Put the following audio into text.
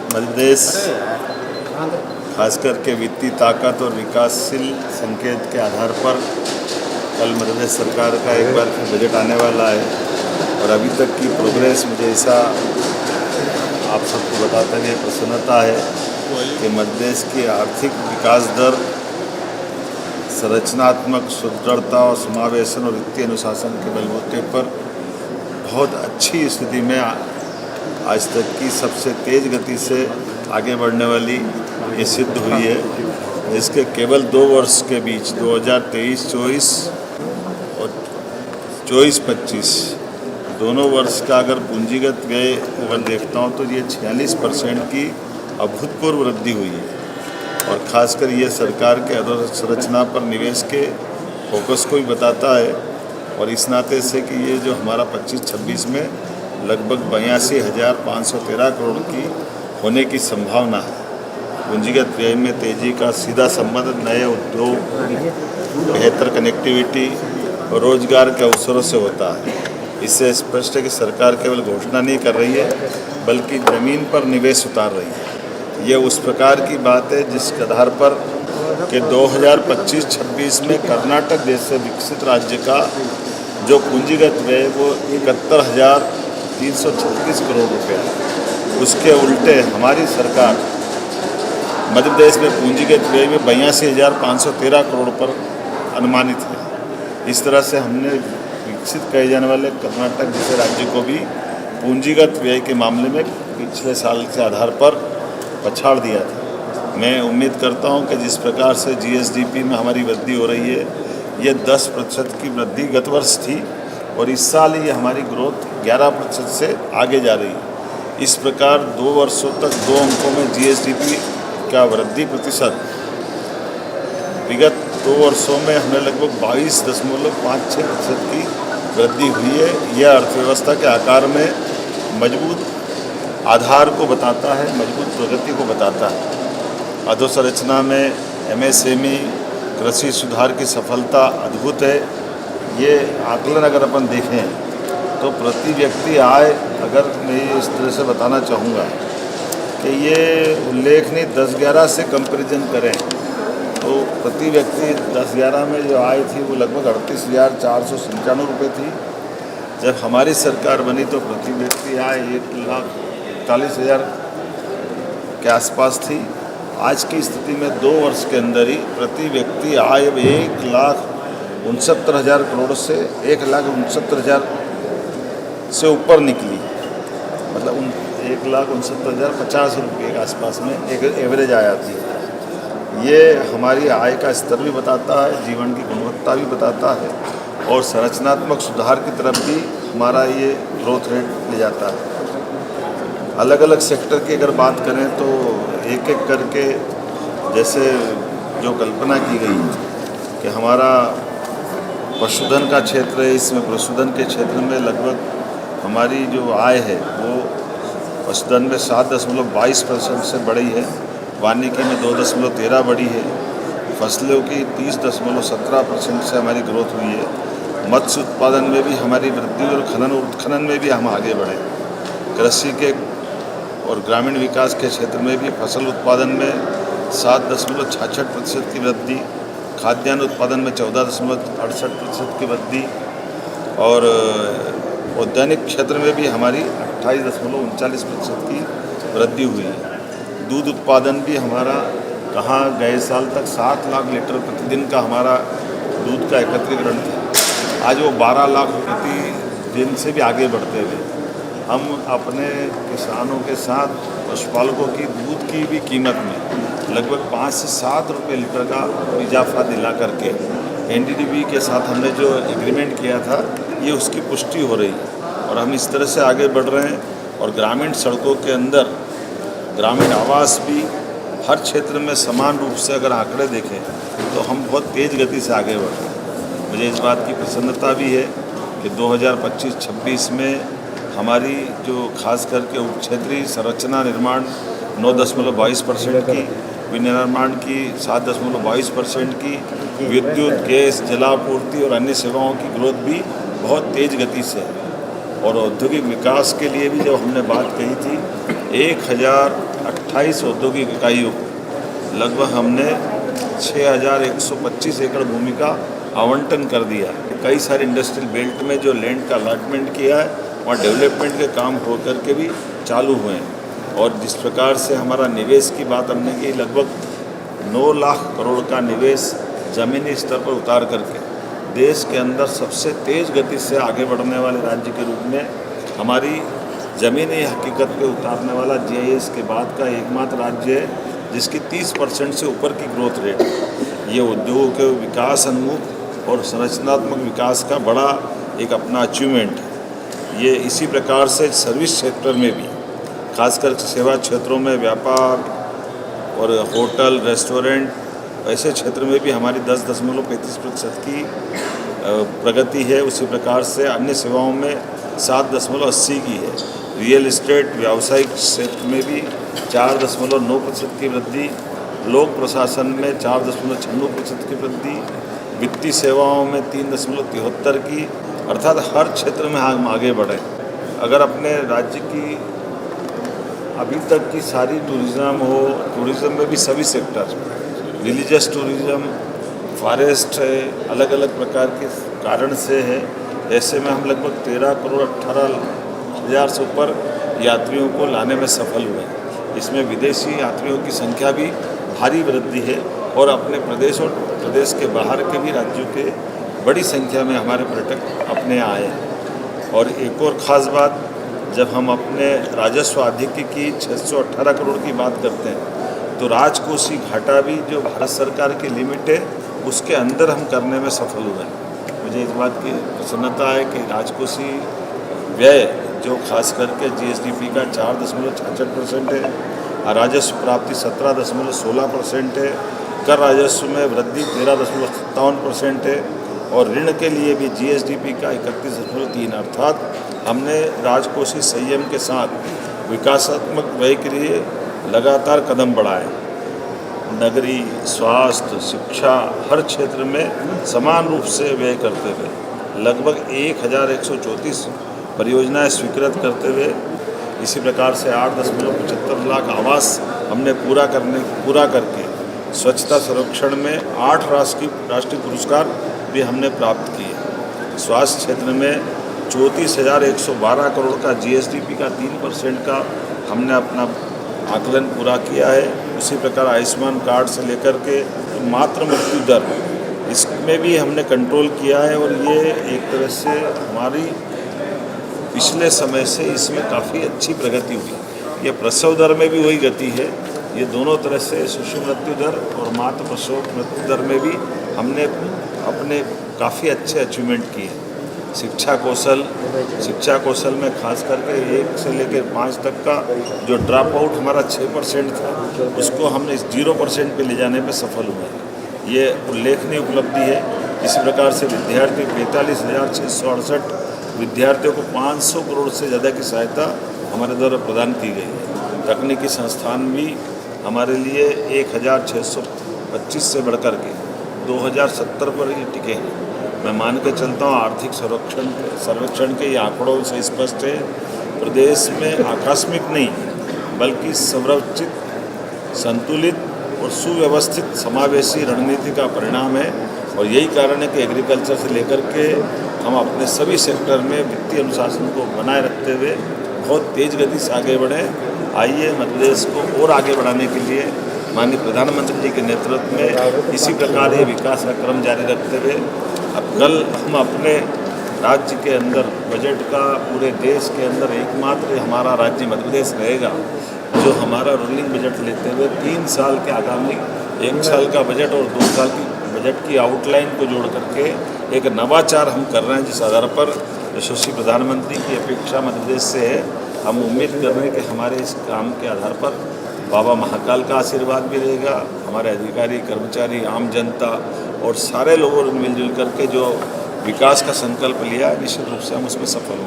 मध्य प्रदेश खास करके वित्तीय ताकत और विकासशील संकेत के आधार पर कल मध्य प्रदेश सरकार का एक बार फिर बजट आने वाला है और अभी तक की प्रोग्रेस मुझे ऐसा आप सबको बताते हुए प्रसन्नता है कि मध्य प्रदेश की आर्थिक विकास दर, संरचनात्मक सुदृढ़ता और समावेशन और वित्तीय अनुशासन के बलबूते पर बहुत अच्छी स्थिति में आज तक की सबसे तेज़ गति से आगे बढ़ने वाली ये सिद्ध हुई है। इसके केवल 2 वर्ष के बीच 2023-24 और 24-25 दोनों वर्ष का अगर पूंजीगत व्यय अगर देखता हूँ तो ये 46% की अभूतपूर्व वृद्धि हुई है और ख़ासकर ये सरकार के अधोसंरचना पर निवेश के फोकस को भी बताता है और इस नाते से कि ये जो हमारा 25-26 में लगभग 82,513 करोड़ की होने की संभावना है। पूंजीगत व्यय में तेज़ी का सीधा संबंध नए उद्योग, बेहतर कनेक्टिविटी और रोजगार के अवसरों से होता है। इससे स्पष्ट है कि सरकार केवल घोषणा नहीं कर रही है बल्कि ज़मीन पर निवेश उतार रही है। ये उस प्रकार की बात है जिसके आधार पर कि 2025-26 में कर्नाटक जैसे विकसित राज्य का जो पूंजीगत व्यय वो 71,336 करोड़ रुपये है। उसके उल्टे हमारी सरकार मध्य प्रदेश में पूंजीगत व्यय में 82,513 करोड़ पर अनुमानित है। इस तरह से हमने विकसित कहे जाने वाले कर्नाटक जैसे राज्य को भी पूंजीगत व्यय के मामले में पिछले साल के आधार पर पछाड़ दिया था। मैं उम्मीद करता हूं कि जिस प्रकार से जीएसडीपी में हमारी वृद्धि हो रही है, ये 10% की वृद्धि गत वर्ष थी और इस साल ये हमारी ग्रोथ 11% से आगे जा रही है। इस प्रकार 2 वर्षों तक 2 अंकों में जीएसडीपी का वृद्धि प्रतिशत विगत 2 वर्षों में हमने लगभग 22.56% की वृद्धि हुई है। यह अर्थव्यवस्था के आकार में मजबूत आधार को बताता है, मजबूत प्रगति को बताता है। अधोसंरचना में एमएसएमई कृषि सुधार की सफलता अद्भुत है। ये आकलन अगर अपन देखें तो प्रति व्यक्ति आय, अगर मैं इस तरह से बताना चाहूँगा कि ये उल्लेखनीय 10-11 से कंपैरिजन करें तो प्रति व्यक्ति 10-11 में जो आय थी वो लगभग 38,495 रुपये थी। जब हमारी सरकार बनी तो प्रति व्यक्ति आय 1,41,000 के आसपास थी। आज की स्थिति में 2 वर्ष के अंदर ही प्रति व्यक्ति आय 1,69,000 करोड़ से 1,69,000 से ऊपर निकली। मतलब 1,69,050 रुपये के आसपास में एक एवरेज आया थी। ये हमारी आय का स्तर भी बताता है, जीवन की गुणवत्ता भी बताता है और संरचनात्मक सुधार की तरफ भी हमारा ये ग्रोथ रेट ले जाता है। अलग अलग सेक्टर की अगर बात करें तो एक एक करके जैसे जो कल्पना की गई कि हमारा पशुधन का क्षेत्र है, इसमें पशुधन के क्षेत्र में लगभग हमारी जो आय है वो पशुधन में 7.22% से बढ़ी है, वानिकी में 2.13 बढ़ी है, फसलों की 30.17% से हमारी ग्रोथ हुई है। मत्स्य उत्पादन में भी हमारी वृद्धि और खनन उत्खनन में भी हम आगे बढ़े। कृषि के और ग्रामीण विकास के क्षेत्र में भी फसल उत्पादन में 7.66% की वृद्धि, खाद्यान्न उत्पादन में 14.68% की वृद्धि और औद्यानिक क्षेत्र में भी हमारी 28.39% की वृद्धि हुई है। दूध उत्पादन भी हमारा कहाँ गए साल तक 7 लाख लीटर प्रतिदिन का हमारा दूध का एकत्रीकरण था, आज वो 12 लाख प्रतिदिन से भी आगे बढ़ते हुए हम अपने किसानों के साथ पशुपालकों की दूध की भी कीमत में लगभग 5 से 7 रुपये लीटर का इजाफा दिला करके एनडीडीबी के साथ हमने जो एग्रीमेंट किया था ये उसकी पुष्टि हो रही है और हम इस तरह से आगे बढ़ रहे हैं। और ग्रामीण सड़कों के अंदर ग्रामीण आवास भी हर क्षेत्र में समान रूप से अगर आंकड़े देखें तो हम बहुत तेज़ गति से आगे बढ़ रहे हैं। मुझे इस बात की प्रसन्नता भी है कि 2025-26 में हमारी जो खास करके उप क्षेत्रीय संरचना निर्माण 9.22% की, विनिर्माण की 7.22% की, विद्युत, गैस, जलापूर्ति और अन्य सेवाओं की ग्रोथ भी बहुत तेज़ गति से है। और औद्योगिक विकास के लिए भी जब हमने बात कही थी 1,000 28 औद्योगिक इकाइयों को लगभग हमने 6,125 एकड़ भूमि का आवंटन कर दिया। कई सारे इंडस्ट्रियल बेल्ट में जो लैंड का अलॉटमेंट किया है वहाँ डेवलपमेंट के काम हो करके भी चालू हुए हैं। और जिस प्रकार से हमारा निवेश की बात हमने की, लगभग 9 लाख करोड़ का निवेश ज़मीनी स्तर पर उतार करके देश के अंदर सबसे तेज़ गति से आगे बढ़ने वाले राज्य के रूप में हमारी ज़मीनी हकीकत पे उतारने वाला GIS के बाद का एकमात्र राज्य है जिसकी 30% से ऊपर की ग्रोथ रेट है। ये उद्योगों के विकास उन्मुख और संरचनात्मक विकास का बड़ा एक अपना अचीवमेंट है। ये इसी प्रकार से सर्विस सेक्टर में भी, खासकर सेवा क्षेत्रों में, व्यापार और होटल, रेस्टोरेंट, ऐसे क्षेत्र में भी हमारी 10.35% की प्रगति है। उसी प्रकार से अन्य सेवाओं में 7.80 की है। रियल एस्टेट व्यावसायिक क्षेत्र में भी 4.9% की वृद्धि, लोक प्रशासन में 4.96% की वृद्धि, वित्तीय सेवाओं में 3.73 की, अर्थात हर क्षेत्र में हम आगे बढ़े। अगर अपने राज्य की अभी तक की सारी टूरिज़्म में भी सभी सेक्टर, रिलीजियस टूरिज़्म, फॉरेस्ट है, अलग अलग प्रकार के कारण से है। ऐसे में हम लगभग 13 करोड़ 18 हज़ार से ऊपर यात्रियों को लाने में सफल हुए। इसमें विदेशी यात्रियों की संख्या भी भारी वृद्धि है और अपने प्रदेश और प्रदेश के बाहर के भी राज्यों के बड़ी संख्या में हमारे पर्यटक अपने आए हैं। और एक और ख़ास बात, जब हम अपने राजस्व आधिक्य की 618 करोड़ की बात करते हैं तो राजकोषीय घाटा भी जो भारत सरकार की लिमिट है उसके अंदर हम करने में सफल हुए हैं। मुझे इस बात की प्रसन्नता है कि राजकोषीय व्यय जो खास करके GSDP का 4.66% है, राजस्व प्राप्ति 17.16% है, कर राजस्व में वृद्धि 13.57% है और ऋण के लिए भी GSDP का 31.3, अर्थात हमने राजकोषीय संयम के साथ विकासात्मक व्यय के लिए लगातार कदम बढ़ाए। नगरीय, स्वास्थ्य, शिक्षा, हर क्षेत्र में समान रूप से व्यय करते हुए लगभग 1,134 परियोजनाएं स्वीकृत करते हुए, इसी प्रकार से 8.75 लाख आवास हमने पूरा करके स्वच्छता संरक्षण में 8 राष्ट्रीय पुरस्कार भी हमने प्राप्त किए। स्वास्थ्य क्षेत्र में 34,112 करोड़ का GSDP का 3% का हमने अपना आकलन पूरा किया है। उसी प्रकार आयुष्मान कार्ड से लेकर के मातृ मृत्यु दर, इसमें भी हमने कंट्रोल किया है और ये एक तरह से हमारी पिछले समय से इसमें काफ़ी अच्छी प्रगति हुई। ये प्रसव दर में भी वही गति है। ये दोनों तरह से शिशु मृत्यु दर और मातृ प्रसव मृत्यु दर में भी हमने अपने काफ़ी अच्छे अचीवमेंट किए। शिक्षा कौशल में खास करके 1 से लेकर 5 तक का जो ड्रॉप आउट हमारा 6% था उसको हमने 0% पे ले जाने में सफल हुए। ये उल्लेखनीय उपलब्धि है। इसी प्रकार से विद्यार्थी 45,668 विद्यार्थियों को 500 करोड़ से ज़्यादा की सहायता हमारे द्वारा प्रदान की गई है। तकनीकी संस्थान भी हमारे लिए 1,625 से बढ़कर के 2070 पर ही टिके हैं। मैं मान के चलता हूँ आर्थिक सर्वेक्षण के ये आंकड़ों से स्पष्ट है, प्रदेश में आकस्मिक नहीं बल्कि संरचित, संतुलित और सुव्यवस्थित समावेशी रणनीति का परिणाम है। और यही कारण है कि एग्रीकल्चर से लेकर के हम अपने सभी सेक्टर में वित्तीय अनुशासन को बनाए रखते हुए बहुत तेज़ गति से आगे बढ़ें। आइए मध्य प्रदेश को और आगे बढ़ाने के लिए माननीय प्रधानमंत्री जी के नेतृत्व में इसी प्रकार ये विकास का क्रम जारी रखते हुए अब कल हम अपने राज्य के अंदर बजट का पूरे देश के अंदर एकमात्र हमारा राज्य मध्य प्रदेश रहेगा जो हमारा रोलिंग बजट लेते हुए 3 साल के आगामी 1 साल का बजट और 2 साल की बजट की आउटलाइन को जोड़ करके एक नवाचार हम कर रहे हैं, जिस आधार पर यशस्वी प्रधानमंत्री की अपेक्षा मध्य प्रदेश से है। हम उम्मीद कर रहे हैं कि हमारे इस काम के आधार पर बाबा महाकाल का आशीर्वाद भी रहेगा। हमारे अधिकारी, कर्मचारी, आम जनता और सारे लोगों ने मिलजुल करके जो विकास का संकल्प लिया है, निश्चित रूप से हम उसमें सफल होंगे।